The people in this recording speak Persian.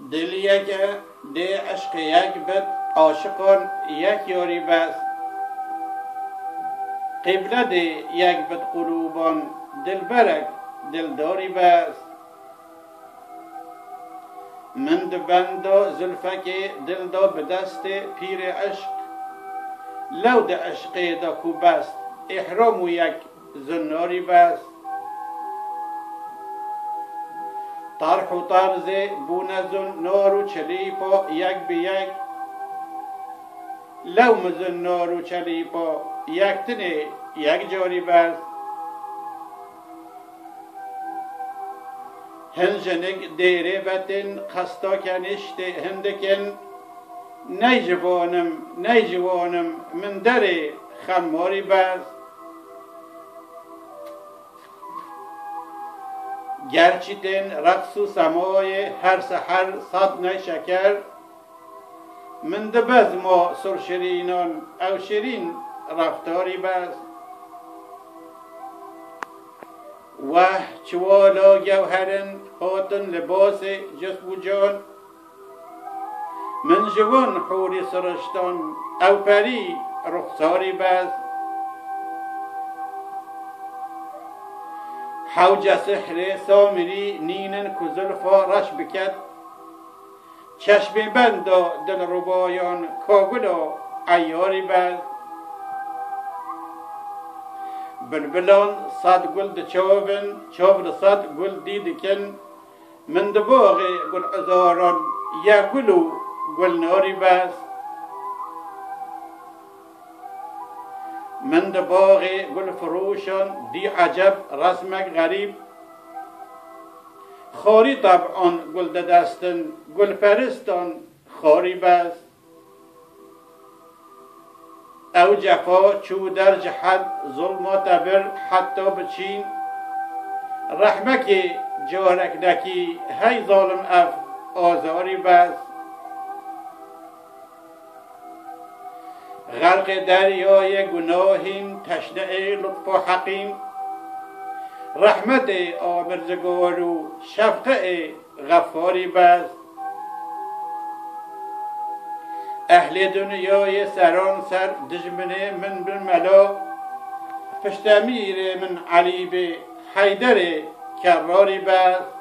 دل یک دی عشق یک بد عاشقان یک یاری بس قبله دی یک بد قلوبان دل برک دلداری بس من دبند زلفک دل دا به دست پیر عشق لو د عشق دا کو بست احرام و یک زناری بست طرح و طرز بونزن نار و چلیپا یک به یک لو مزن نار و چلیپا یک تنه یک جاری بست هنجنگ دیره بتن قستا کنشت هندکن نی جوانم من در خماری بست گرچه دن رقص و سمای هر سحر صد نی شکر من دبز ما سرشرینان او شرین رفتاری بست و چوالا گوهرن هاتن لباس جسم و جان من جوان حوری سرشتان او پری رخساری بست حوج سحر سامری نینن کزلفا رش بکد چشم بندا دل ربایان کاغلا عیاری بست بلبلان صد گل د چاون صد گل دیدکن من د باغ گل عذاران یا گلو گل ناری بست من د باغ گل فروشان دی عجب رسمک غریب خاری طبعان گل د دستن گل پرستان خاری بست او جفا چو در جحد ظلمات بر حتی بچین رحمک جارک نکی هی ظالم اف آزاری بست غرق دریای گناهین تشنه لطف و حقیم رحمت آمرزگار و شفقه غفاری بست اهل دنیای سران سر دجمنه من بالملا پشت امیر من علی به حیدر کراری بست